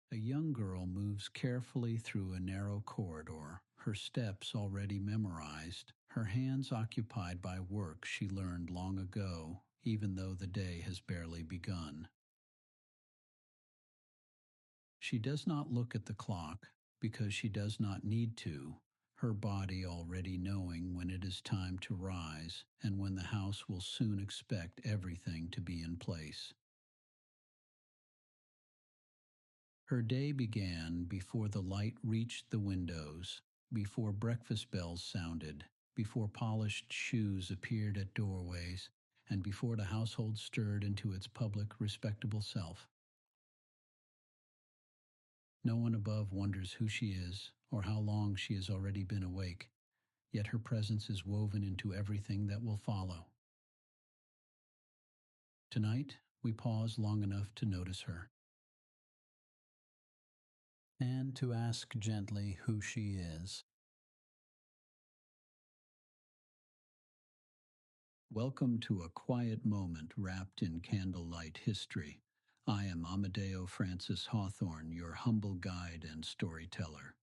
A young girl moves carefully through a narrow corridor, her steps already memorized, her hands occupied by work she learned long ago, even though the day has barely begun. She does not look at the clock because she does not need to, her body already knowing when it is time to rise and when the house will soon expect everything to be in place. Her day began before the light reached the windows, before breakfast bells sounded, before polished shoes appeared at doorways, and before the household stirred into its public, respectable self. No one above wonders who she is or how long she has already been awake, yet her presence is woven into everything that will follow. Tonight, we pause long enough to notice her and to ask gently who she is. Welcome to a quiet moment wrapped in candlelight history. I am Amadeo Francis Hawthorne, your humble guide and storyteller.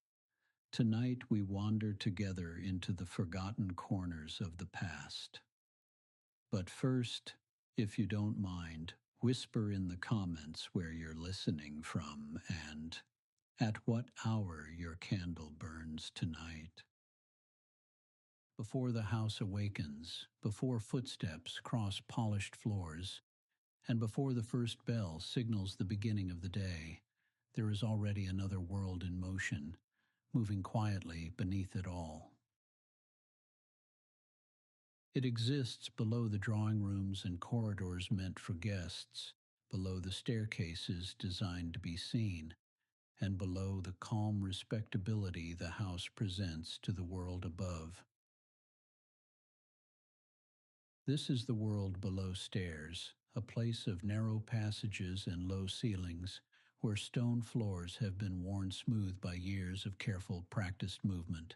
Tonight we wander together into the forgotten corners of the past. But first, if you don't mind, whisper in the comments where you're listening from and at what hour your candle burns tonight. Before the house awakens, before footsteps cross polished floors, and before the first bell signals the beginning of the day, there is already another world in motion, moving quietly beneath it all. It exists below the drawing rooms and corridors meant for guests, below the staircases designed to be seen, and below the calm respectability the house presents to the world above. This is the world below stairs, a place of narrow passages and low ceilings, where stone floors have been worn smooth by years of careful practiced movement.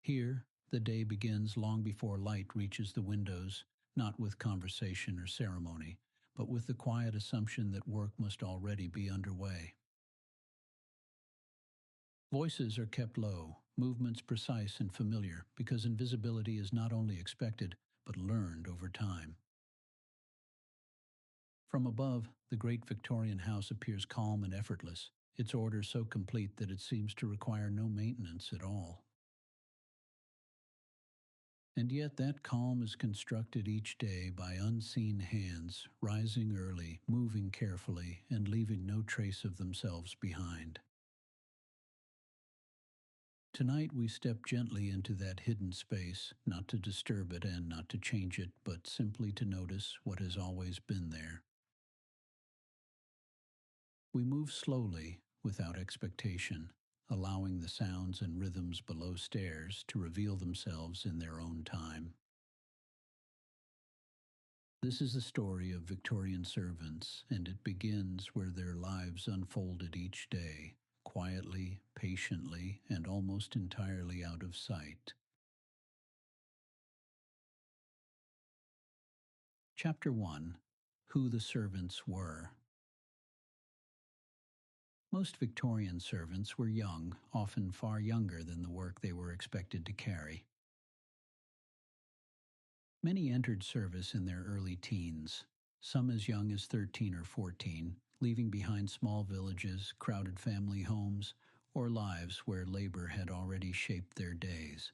Here, the day begins long before light reaches the windows, not with conversation or ceremony, but with the quiet assumption that work must already be underway. Voices are kept low, movements precise and familiar, because invisibility is not only expected, but learned over time. From above, the great Victorian house appears calm and effortless, its order so complete that it seems to require no maintenance at all. And yet that calm is constructed each day by unseen hands, rising early, moving carefully, and leaving no trace of themselves behind. Tonight we step gently into that hidden space, not to disturb it and not to change it, but simply to notice what has always been there. We move slowly, without expectation, allowing the sounds and rhythms below stairs to reveal themselves in their own time. This is the story of Victorian servants, and it begins where their lives unfolded each day, quietly, patiently, and almost entirely out of sight. Chapter 1: Who the Servants Were. Most Victorian servants were young, often far younger than the work they were expected to carry. Many entered service in their early teens, some as young as 13 or 14, leaving behind small villages, crowded family homes, or lives where labor had already shaped their days.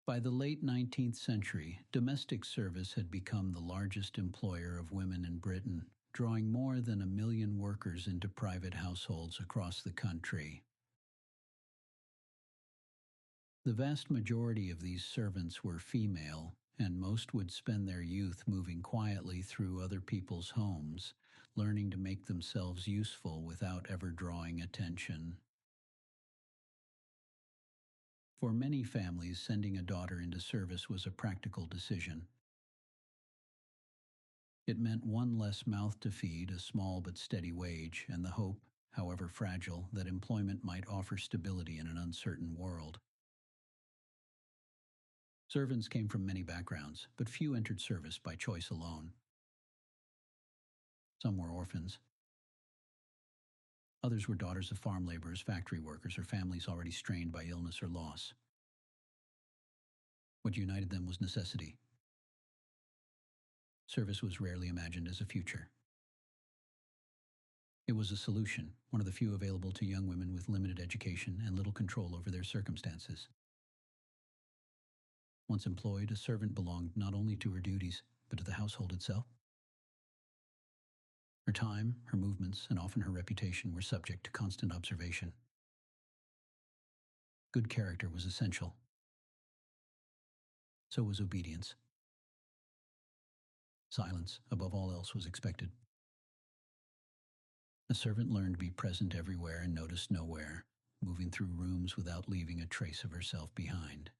By the late 19th century, domestic service had become the largest employer of women in Britain, drawing more than 1 million workers into private households across the country. The vast majority of these servants were female, and most would spend their youth moving quietly through other people's homes, learning to make themselves useful without ever drawing attention. For many families, sending a daughter into service was a practical decision. It meant one less mouth to feed, a small but steady wage, and the hope, however fragile, that employment might offer stability in an uncertain world. Servants came from many backgrounds, but few entered service by choice alone. Some were orphans. Others were daughters of farm laborers, factory workers, or families already strained by illness or loss. What united them was necessity. Service was rarely imagined as a future. It was a solution, one of the few available to young women with limited education and little control over their circumstances. Once employed, a servant belonged not only to her duties, but to the household itself. Her time, her movements, and often her reputation were subject to constant observation. Good character was essential. So was obedience. Silence, above all else, was expected. A servant learned to be present everywhere and noticed nowhere, moving through rooms without leaving a trace of herself behind.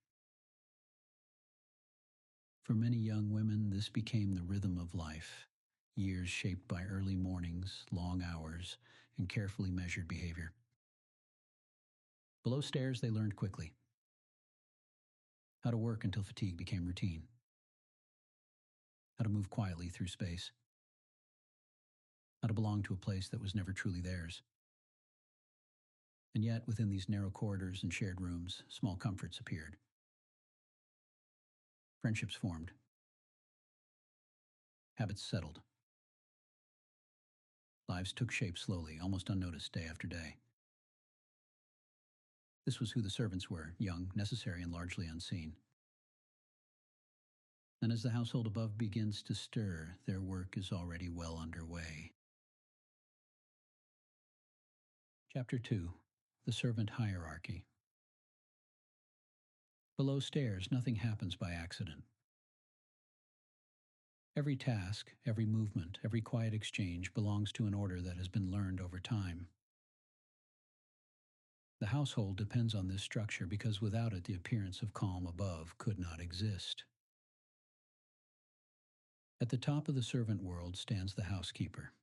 For many young women, this became the rhythm of life, years shaped by early mornings, long hours, and carefully measured behavior. Below stairs, they learned quickly how to work until fatigue became routine, how to move quietly through space, how to belong to a place that was never truly theirs. And yet, within these narrow corridors and shared rooms, small comforts appeared. Friendships formed. Habits settled. Lives took shape slowly, almost unnoticed day after day. This was who the servants were, young, necessary, and largely unseen. And as the household above begins to stir, their work is already well underway. Chapter 2. The Servant Hierarchy. Below stairs, nothing happens by accident. Every task, every movement, every quiet exchange belongs to an order that has been learned over time. The household depends on this structure because without it, the appearance of calm above could not exist. At the top of the servant world stands the housekeeper.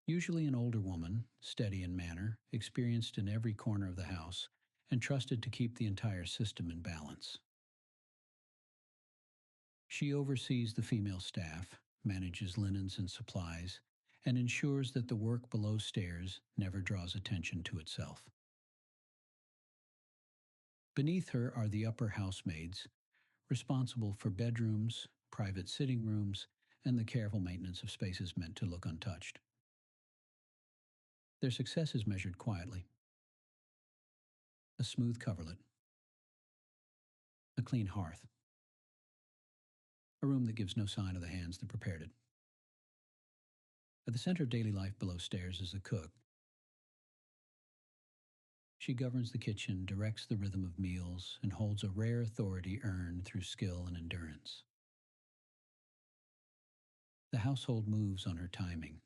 Usually an older woman, steady in manner, experienced in every corner of the house, and trusted to keep the entire system in balance. She oversees the female staff, manages linens and supplies, and ensures that the work below stairs never draws attention to itself. Beneath her are the upper housemaids, responsible for bedrooms, private sitting rooms, and the careful maintenance of spaces meant to look untouched. Their success is measured quietly. A smooth coverlet, a clean hearth, a room that gives no sign of the hands that prepared it. At the center of daily life below stairs is the cook. She governs the kitchen, directs the rhythm of meals, and holds a rare authority earned through skill and endurance. The household moves on her timing.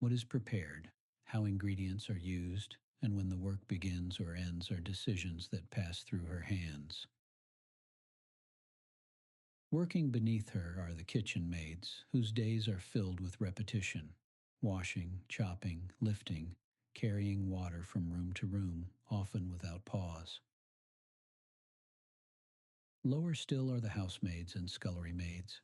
What is prepared, how ingredients are used, and when the work begins or ends are decisions that pass through her hands. Working beneath her are the kitchen maids, whose days are filled with repetition, washing, chopping, lifting, carrying water from room to room, often without pause. Lower still are the housemaids and scullery maids.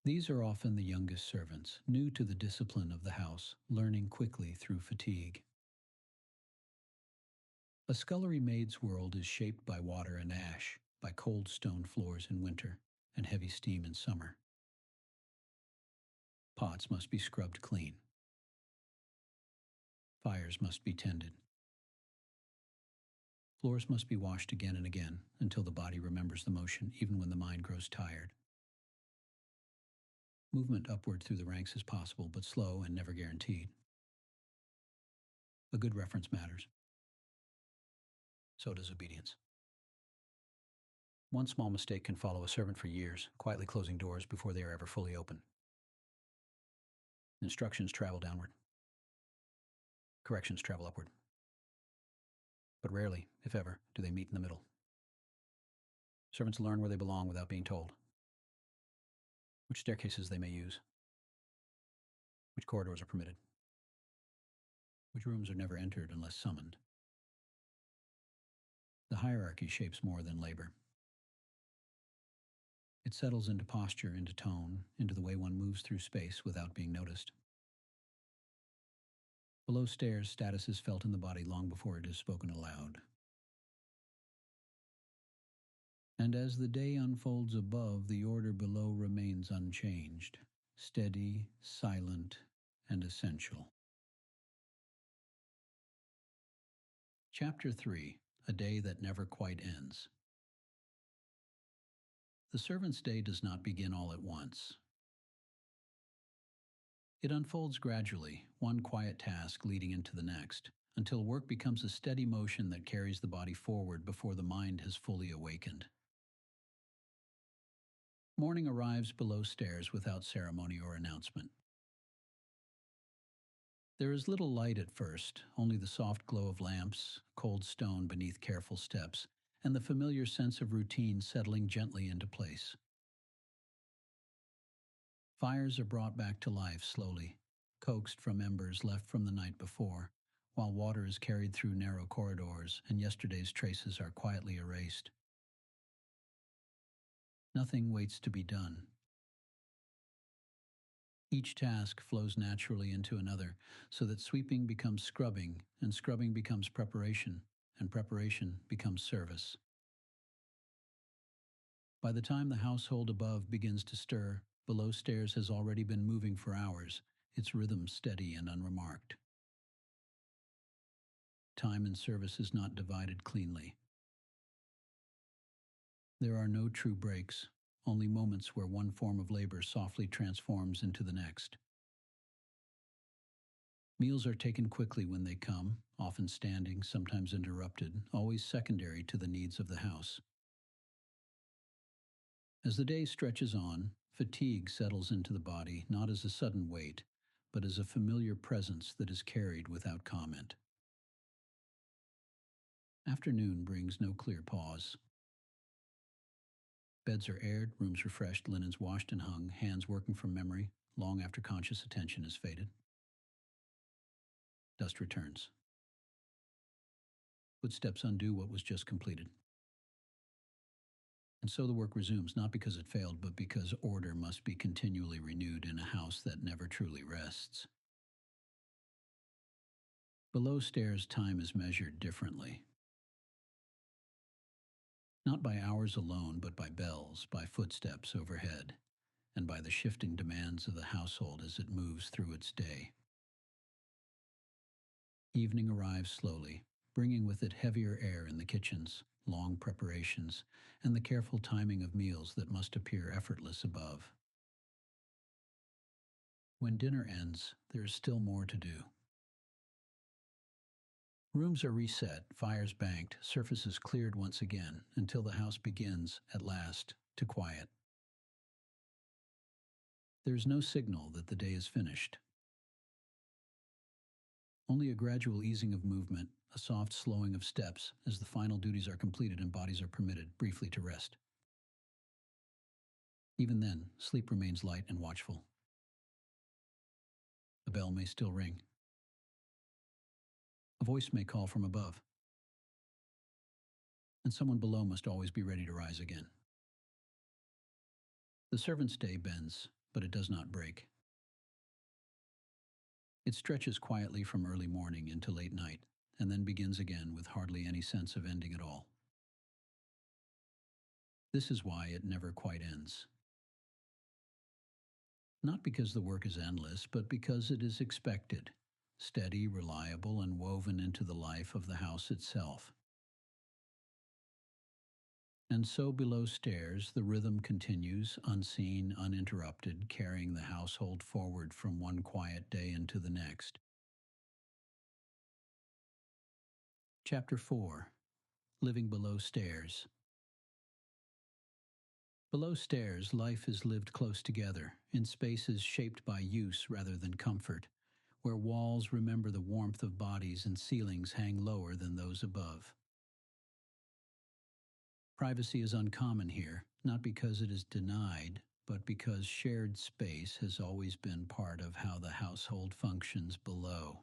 These are often the youngest servants, new to the discipline of the house, learning quickly through fatigue. A scullery maid's world is shaped by water and ash, by cold stone floors in winter, and heavy steam in summer. Pots must be scrubbed clean. Fires must be tended. Floors must be washed again and again until the body remembers the motion, even when the mind grows tired. Movement upward through the ranks is possible, but slow and never guaranteed. A good reference matters. So does obedience. One small mistake can follow a servant for years, quietly closing doors before they are ever fully open. Instructions travel downward. Corrections travel upward. But rarely, if ever, do they meet in the middle. Servants learn where they belong without being told. Which staircases they may use. Which corridors are permitted. Which rooms are never entered unless summoned. The hierarchy shapes more than labor. It settles into posture, into tone, into the way one moves through space without being noticed. Below stairs, status is felt in the body long before it is spoken aloud. And as the day unfolds above, the order below remains unchanged, steady, silent, and essential. Chapter 3: A Day That Never Quite Ends. The servant's day does not begin all at once. It unfolds gradually, one quiet task leading into the next, until work becomes a steady motion that carries the body forward before the mind has fully awakened. Morning arrives below stairs without ceremony or announcement. There is little light at first, only the soft glow of lamps, cold stone beneath careful steps, and the familiar sense of routine settling gently into place. Fires are brought back to life slowly, coaxed from embers left from the night before, while water is carried through narrow corridors and yesterday's traces are quietly erased. Nothing waits to be done. Each task flows naturally into another, so that sweeping becomes scrubbing, and scrubbing becomes preparation, and preparation becomes service. By the time the household above begins to stir, below stairs has already been moving for hours, its rhythm steady and unremarked. Time and service is not divided cleanly. There are no true breaks, only moments where one form of labor softly transforms into the next. Meals are taken quickly when they come, often standing, sometimes interrupted, always secondary to the needs of the house. As the day stretches on, fatigue settles into the body not as a sudden weight, but as a familiar presence that is carried without comment. Afternoon brings no clear pause. Beds are aired, rooms refreshed, linens washed and hung, hands working from memory, long after conscious attention has faded. Dust returns. Footsteps undo what was just completed. And so the work resumes, not because it failed, but because order must be continually renewed in a house that never truly rests. Below stairs, time is measured differently. Not by hours alone, but by bells, by footsteps overhead, and by the shifting demands of the household as it moves through its day. Evening arrives slowly, bringing with it heavier air in the kitchens, long preparations, and the careful timing of meals that must appear effortless above. When dinner ends, there is still more to do. Rooms are reset, fires banked, surfaces cleared once again, until the house begins, at last, to quiet. There is no signal that the day is finished. Only a gradual easing of movement, a soft slowing of steps as the final duties are completed and bodies are permitted briefly to rest. Even then, sleep remains light and watchful. A bell may still ring. A voice may call from above. And someone below must always be ready to rise again. The servant's day bends, but it does not break. It stretches quietly from early morning into late night, and then begins again with hardly any sense of ending at all. This is why it never quite ends. Not because the work is endless, but because it is expected, steady, reliable, and woven into the life of the house itself. And so below stairs, the rhythm continues, unseen, uninterrupted, carrying the household forward from one quiet day into the next. Chapter 4: Living Below Stairs. Below stairs, life is lived close together, in spaces shaped by use rather than comfort, where walls remember the warmth of bodies and ceilings hang lower than those above. Privacy is uncommon here, not because it is denied, but because shared space has always been part of how the household functions below.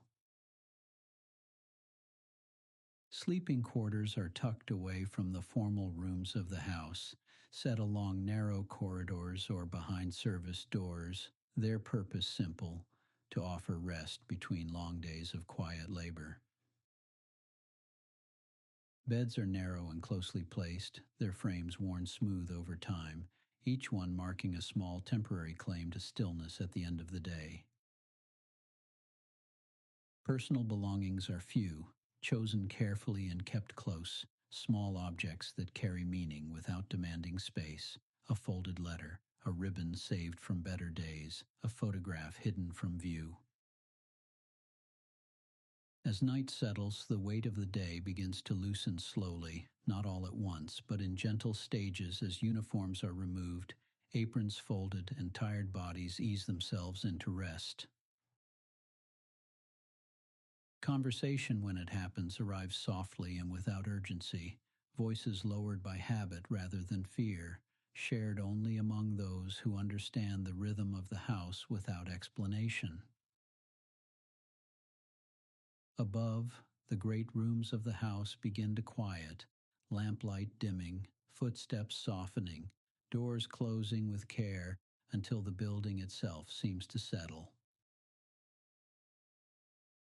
Sleeping quarters are tucked away from the formal rooms of the house, set along narrow corridors or behind service doors, their purpose simple: to offer rest between long days of quiet labor. Beds are narrow and closely placed, their frames worn smooth over time, each one marking a small temporary claim to stillness at the end of the day. Personal belongings are few, chosen carefully and kept close, small objects that carry meaning without demanding space: a folded letter, a ribbon saved from better days, a photograph hidden from view. As night settles, the weight of the day begins to loosen slowly, not all at once, but in gentle stages as uniforms are removed, aprons folded, and tired bodies ease themselves into rest. Conversation, when it happens, arrives softly and without urgency, voices lowered by habit rather than fear, shared only among those who understand the rhythm of the house without explanation. Above, the great rooms of the house begin to quiet, lamplight dimming, footsteps softening, doors closing with care until the building itself seems to settle.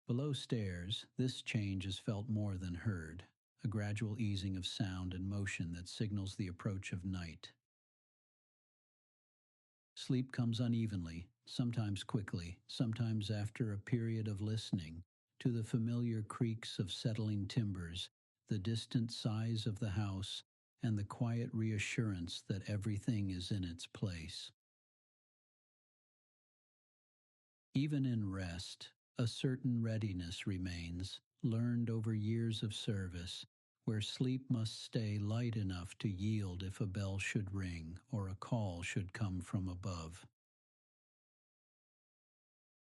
Below stairs, this change is felt more than heard, a gradual easing of sound and motion that signals the approach of night. Sleep comes unevenly, sometimes quickly, sometimes after a period of listening to the familiar creaks of settling timbers, the distant sighs of the house, and the quiet reassurance that everything is in its place. Even in rest, a certain readiness remains, learned over years of service, where sleep must stay light enough to yield if a bell should ring or a call should come from above.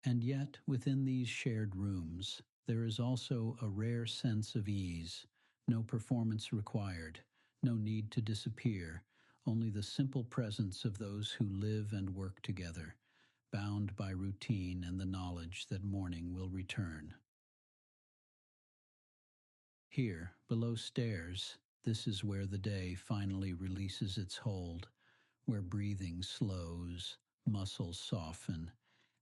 And yet, within these shared rooms, there is also a rare sense of ease, no performance required, no need to disappear, only the simple presence of those who live and work together, bound by routine and the knowledge that morning will return. Here, below stairs, this is where the day finally releases its hold, where breathing slows, muscles soften,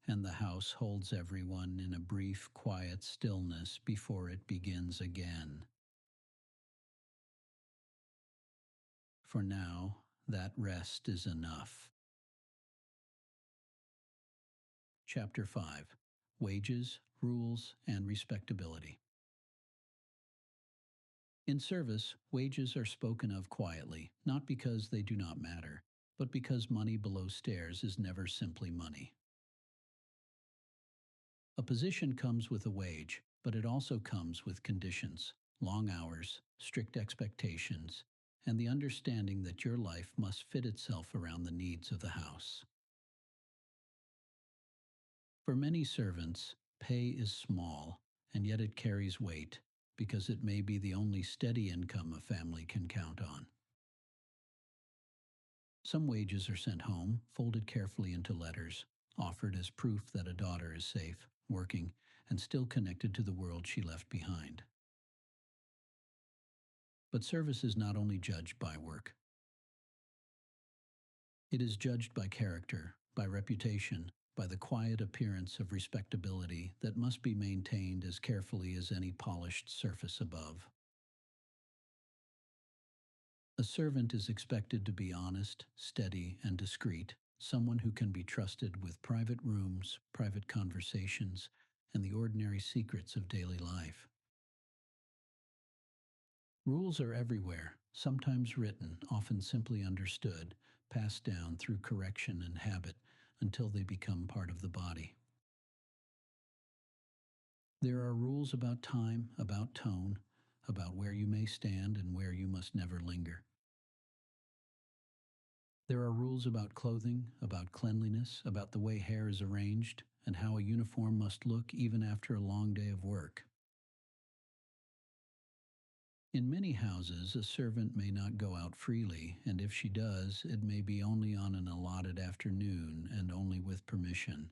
and the house holds everyone in a brief, quiet stillness before it begins again. For now, that rest is enough. Chapter 5: Wages, Rules, and Respectability. In service, wages are spoken of quietly, not because they do not matter, but because money below stairs is never simply money. A position comes with a wage, but it also comes with conditions: long hours, strict expectations, and the understanding that your life must fit itself around the needs of the house. For many servants, pay is small, and yet it carries weight, because it may be the only steady income a family can count on. Some wages are sent home, folded carefully into letters, offered as proof that a daughter is safe, working, and still connected to the world she left behind. But service is not only judged by work. It is judged by character, by reputation, by the quiet appearance of respectability that must be maintained as carefully as any polished surface above. A servant is expected to be honest, steady, and discreet, someone who can be trusted with private rooms, private conversations, and the ordinary secrets of daily life. Rules are everywhere, sometimes written, often simply understood, passed down through correction and habit until they become part of the body. There are rules about time, about tone, about where you may stand and where you must never linger. There are rules about clothing, about cleanliness, about the way hair is arranged, and how a uniform must look even after a long day of work. In many houses, a servant may not go out freely, and if she does, it may be only on an allotted afternoon and only with permission.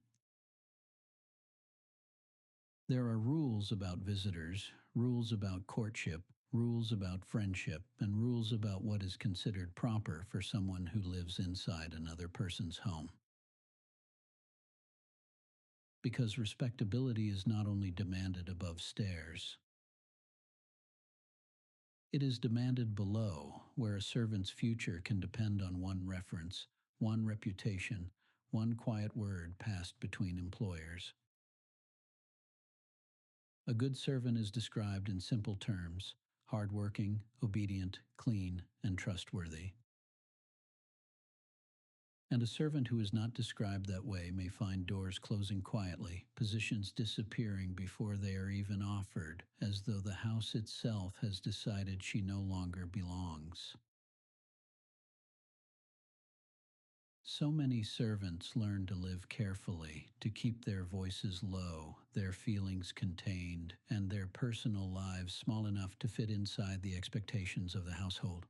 There are rules about visitors, rules about courtship, rules about friendship, and rules about what is considered proper for someone who lives inside another person's home. Because respectability is not only demanded above stairs, it is demanded below, where a servant's future can depend on one reference, one reputation, one quiet word passed between employers. A good servant is described in simple terms: hardworking, obedient, clean, and trustworthy. And a servant who is not described that way may find doors closing quietly, positions disappearing before they are even offered, as though the house itself has decided she no longer belongs. So many servants learn to live carefully, to keep their voices low, their feelings contained, and their personal lives small enough to fit inside the expectations of the household.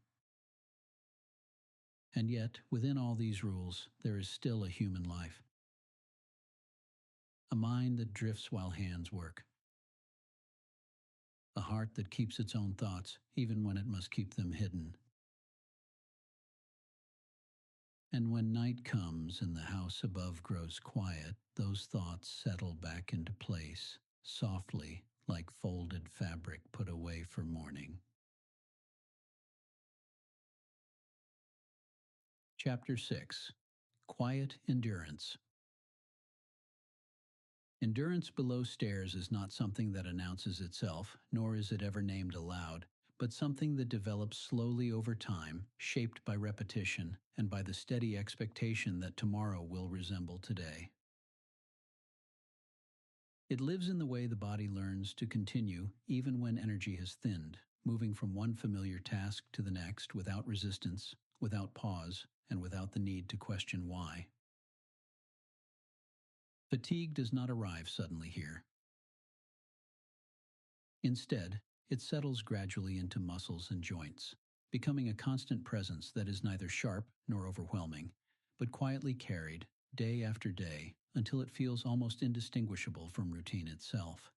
And yet, within all these rules, there is still a human life. A mind that drifts while hands work. A heart that keeps its own thoughts, even when it must keep them hidden. And when night comes and the house above grows quiet, those thoughts settle back into place, softly, like folded fabric put away for morning. Chapter 6. Quiet Endurance. Endurance below stairs is not something that announces itself, nor is it ever named aloud, but something that develops slowly over time, shaped by repetition and by the steady expectation that tomorrow will resemble today. It lives in the way the body learns to continue even when energy has thinned, moving from one familiar task to the next without resistance, without pause, and without the need to question why. Fatigue does not arrive suddenly here. Instead, it settles gradually into muscles and joints, becoming a constant presence that is neither sharp nor overwhelming, but quietly carried, day after day, until it feels almost indistinguishable from routine itself.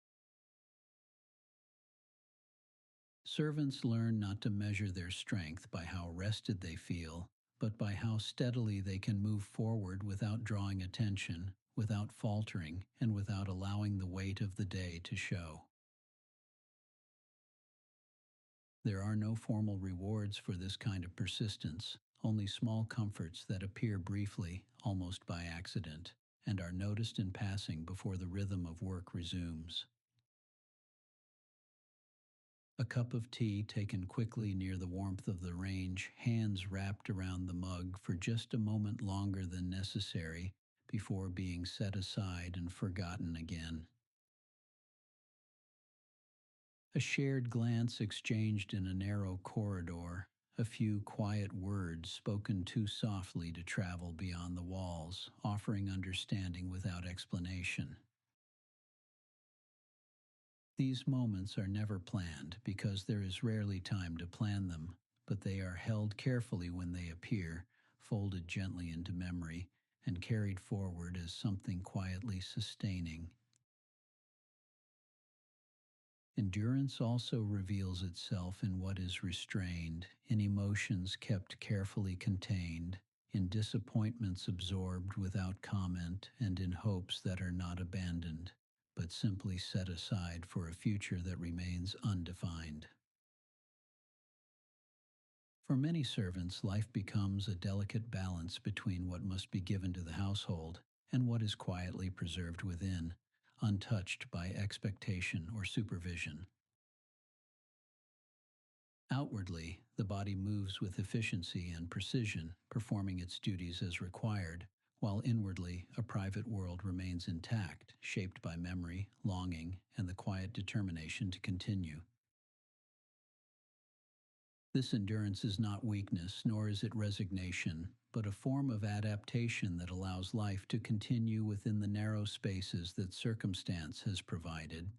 Servants learn not to measure their strength by how rested they feel, but by how steadily they can move forward without drawing attention, without faltering, and without allowing the weight of the day to show. There are no formal rewards for this kind of persistence, only small comforts that appear briefly, almost by accident, and are noticed in passing before the rhythm of work resumes. A cup of tea taken quickly near the warmth of the range, hands wrapped around the mug for just a moment longer than necessary before being set aside and forgotten again. A shared glance exchanged in a narrow corridor, a few quiet words spoken too softly to travel beyond the walls, offering understanding without explanation. These moments are never planned because there is rarely time to plan them, but they are held carefully when they appear, folded gently into memory, and carried forward as something quietly sustaining. Endurance also reveals itself in what is restrained, in emotions kept carefully contained, in disappointments absorbed without comment, and in hopes that are not abandoned, but simply set aside for a future that remains undefined. For many servants, life becomes a delicate balance between what must be given to the household and what is quietly preserved within, untouched by expectation or supervision. Outwardly, the body moves with efficiency and precision, performing its duties as required, while inwardly, a private world remains intact, shaped by memory, longing, and the quiet determination to continue. This endurance is not weakness, nor is it resignation, but a form of adaptation that allows life to continue within the narrow spaces that circumstance has provided.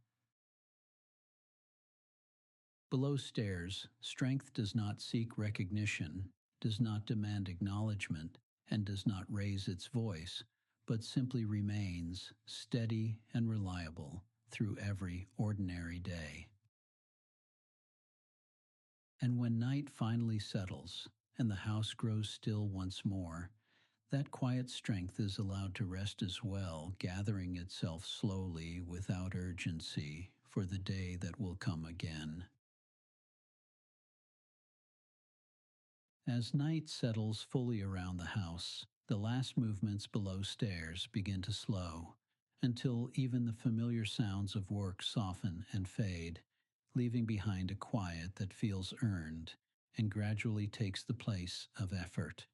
Below stairs, strength does not seek recognition, does not demand acknowledgement, and does not raise its voice, but simply remains steady and reliable through every ordinary day. And when night finally settles and the house grows still once more, that quiet strength is allowed to rest as well, gathering itself slowly without urgency for the day that will come again. As night settles fully around the house, the last movements below stairs begin to slow, until even the familiar sounds of work soften and fade, leaving behind a quiet that feels earned and gradually takes the place of effort.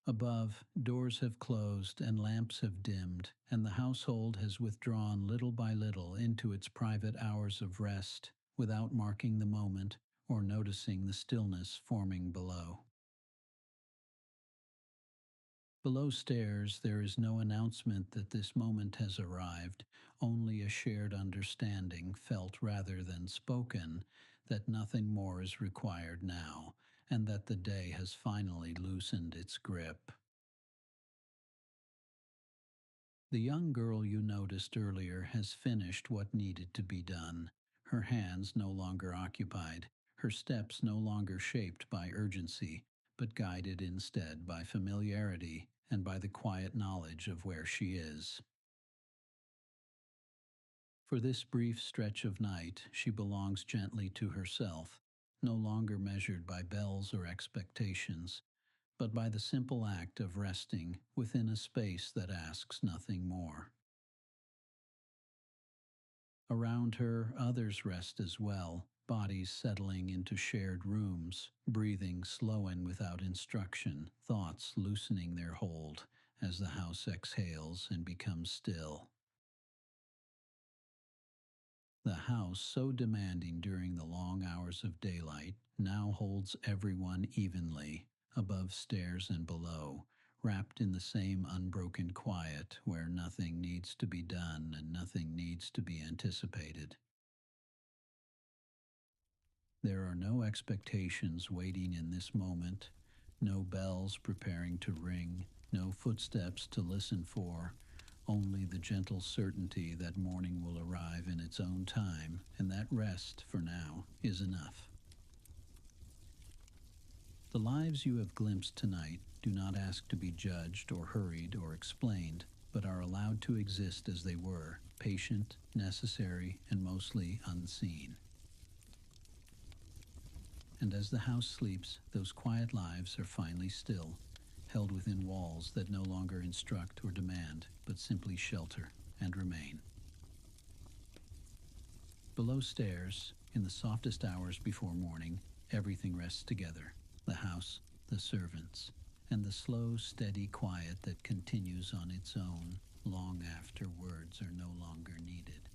Above, doors have closed and lamps have dimmed, and the household has withdrawn little by little into its private hours of rest without marking the moment or noticing the stillness forming below. Below stairs, there is no announcement that this moment has arrived, only a shared understanding, felt rather than spoken, that nothing more is required now, and that the day has finally loosened its grip. The young girl you noticed earlier has finished what needed to be done, her hands no longer occupied, her steps no longer shaped by urgency, but guided instead by familiarity and by the quiet knowledge of where she is. For this brief stretch of night, she belongs gently to herself, no longer measured by bells or expectations, but by the simple act of resting within a space that asks nothing more. Around her, others rest as well, bodies settling into shared rooms, breathing slow and without instruction, thoughts loosening their hold as the house exhales and becomes still. The house, so demanding during the long hours of daylight, now holds everyone evenly, above stairs and below, wrapped in the same unbroken quiet where nothing needs to be done and nothing needs to be anticipated. There are no expectations waiting in this moment, no bells preparing to ring, no footsteps to listen for, only the gentle certainty that morning will arrive in its own time, and that rest, for now, is enough. The lives you have glimpsed tonight do not ask to be judged or hurried or explained, but are allowed to exist as they were, patient, necessary, and mostly unseen. And as the house sleeps, those quiet lives are finally still, held within walls that no longer instruct or demand, but simply shelter and remain. Below stairs, in the softest hours before morning, everything rests together: the house, the servants, and the slow, steady quiet that continues on its own long after words are no longer needed.